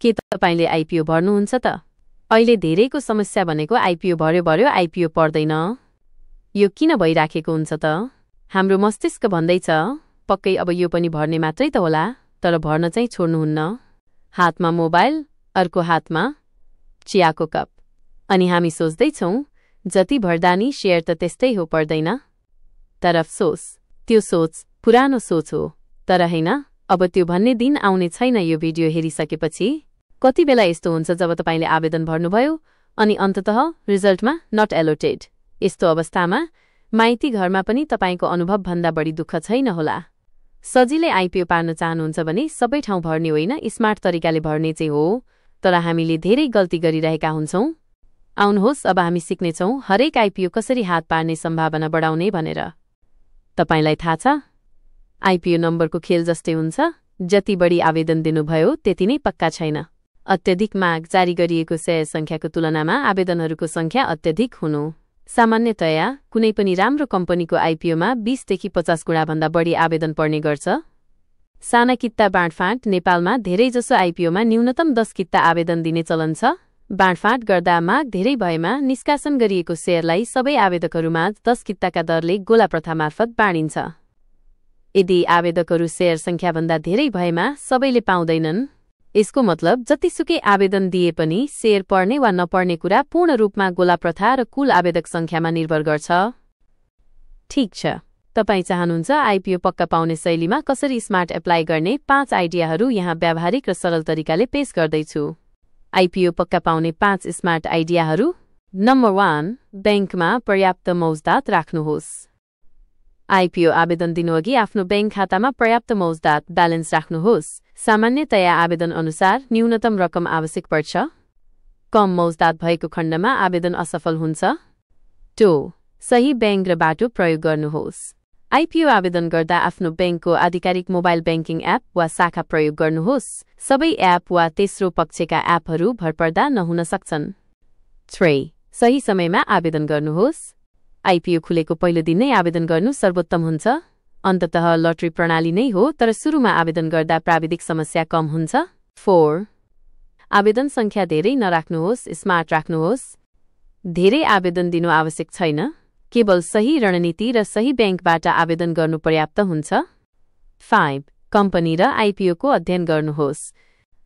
के तपाईले आईपीओ भर्नुहुन्छ त? अहिले धेरैको समस्या भनेको आईपीओ भर्यो आईपीओ पर्दैन। यो किन भइराखेको हुन्छ त? हाम्रो मस्तिष्क भन्दैछ पक्कै अब यो पनि भर्ने मात्रै त होला, तर भर्न चाहिँ छोड्नुहुन्न। हातमा मोबाइल, अर्को हातमा चियाको कप, अनि हामी सोच्दैछौँ जति भर्दा नि शेयर त त्यस्तै हो पर्दैन। तर अफसोस, त्यो सोच पुरानो सोच हो। तर हैन, अब त्यो भन्ने दिन आउने छैन। यो भिडियो हेरिसकेपछि कति बेला यस्तो हुन्छ जब तपाईले आवेदन भर्नुभयो अनि अन्ततः रिजल्टमा नट एलोटेड। यस्तो अवस्थामा माइती घरमा पनि तपाईको अनुभव भन्दा बढी दुःख छैन होला। सजिलै आईपीओ पार्न चाहनुहुन्छ भने सबै ठाउँ भर्ने होइन, स्मार्ट तरिकाले भर्ने चाहिँ हो। तर हामीले धेरै गल्ती गरिरहेका हुन्छौँ। आउनुहोस् अब हामी सिक्नेछौँ हरेक आईपीओ कसरी हात पार्ने सम्भावना बढाउने भनेर। तपाईलाई थाहा छ, आईपीओ नम्बरको खेल जस्तै हुन्छ। जति बढी आवेदन दिनुभयो त्यति नै पक्का छैन। अत्यधिक माग जारी गरिएको शेयर संख्याको तुलनामा आवेदनहरूको संख्या अत्यधिक हुनु। सामान्यतया कुनै पनि राम्रो कम्पनीको आईपीओमा 20 देखि 50 गुणाभन्दा बढी आवेदन पर्ने गर्छ। साना किता बाँडफाँट नेपालमा धेरैजसो आईपीओमा न्यूनतम 10 किता आवेदन दिने चलन छ। बाँडफाँट गर्दा माग धेरै भएमा निष्कासन गरिएको शेयरलाई सबै आवेदकहरूमा 10 किताका दरले गोला प्रथा मार्फत बाँडिन्छ। यदि आवेदकहरू शेयर संख्याभन्दा धेरै भएमा सबैले पाउँदैनन्। यसको मतलब जतिसुकै आवेदन दिए पनि शेयर पर्ने वा नपर्ने कुरा पूर्ण रूपमा गोला प्रथा र कुल आवेदक संख्यामा निर्भर गर्छ। ठीक छ, तपाई चाहनुहुन्छ आईपीओ पक्का पाउने शैलीमा कसरी स्मार्ट एप्लाई गर्ने 5 आइडियाहरू यहाँ व्यावहारिक र सरल तरिकाले पेश गर्दैछु। आईपीओ पक्का पाउने 5 स्मार्ट आइडियाहरू। नम्बर 1, बैंकमा पर्याप्त मौजदात राख्नुहोस्। आईपीओ आवेदन दिनुअघि आफ्नो बैंक खातामा पर्याप्त मौजदात ब्यालेन्स राख्नुहोस्। सामान्यतया आवेदन अनुसार न्यूनतम रकम आवश्यक पर्छ। कम मौजदात भएको खण्डमा आवेदन असफल हुन्छ। 2, सही बैंक र बाटो प्रयोग गर्नुहोस्। आईपीओ आवेदन गर्दा आफ्नो बैंकको आधिकारिक मोबाइल बैंकिङ एप वा शाखा प्रयोग गर्नुहोस्। सबै एप वा तेस्रो पक्षका एपहरू भरपर्दा नहुन सक्छन्। 3, सही समयमा आवेदन गर्नुहोस्। आईपीओ खुलेको पहिलो दिन नै आवेदन गर्नु सर्वोत्तम हुन्छ। अन्ततः लटरी प्रणाली नै हो, तर सुरुमा आवेदन गर्दा प्राविधिक समस्या कम हुन्छ। 4, आवेदन संख्या धेरै नराख्नुहोस्, स्मार्ट राख्नुहोस्। धेरै आवेदन दिनु आवश्यक छैन, केवल सही रणनीति र सही बैंकबाट आवेदन गर्नु पर्याप्त हुन्छ। 5, कम्पनी र आईपीओको अध्ययन गर्नुहोस्।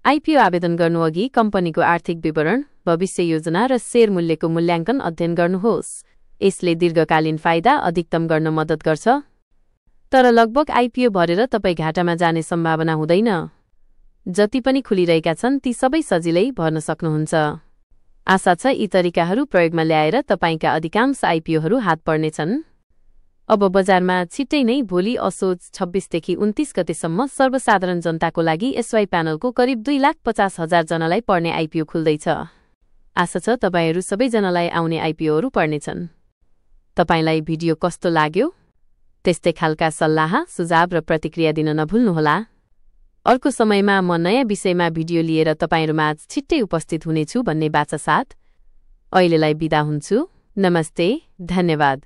आईपीओ आवेदन गर्नुअघि कम्पनीको आर्थिक विवरण, भविष्य योजना र शेयर मूल्यको मूल्याङ्कन अध्ययन गर्नुहोस्। यसले दीर्घकालीन फाइदा अधिकतम गर्न मद्दत गर्छ। तर लगभग आईपीओ भरेर तपाई घाटामा जाने सम्भावना हुँदैन। जति पनि खुलिरहेका छन् ती सबै सजिलै भर्न सक्नुहुन्छ। आशा छ यी तरिकाहरू प्रयोगमा ल्याएर तपाईका अधिकांश आईपीओहरू हात पर्नेछन्। अब बजारमा छिट्टै नै भोलि असोज 26 देखि 29 गतेसम्म सर्वसाधारण जनताको लागि एसवाई प्यानलको करिब 2,50,000 जनालाई पर्ने आईपीओ खुल्दैछ। आशा छ तपाईहरू सबैजनालाई आउने आईपीओहरू पर्नेछन्। तपाईलाई भिडियो कस्तो लाग्यो? त्यस्तै खालका सल्लाह, सुझाव र प्रतिक्रिया दिन नभुल्नुहोला। अर्को समयमा म नयाँ विषयमा भिडियो लिएर तपाईहरुमाझ छिट्टै उपस्थित हुनेछु भन्ने बाचा साथ अहिलेलाई बिदा हुन्छु। नमस्ते, धन्यवाद।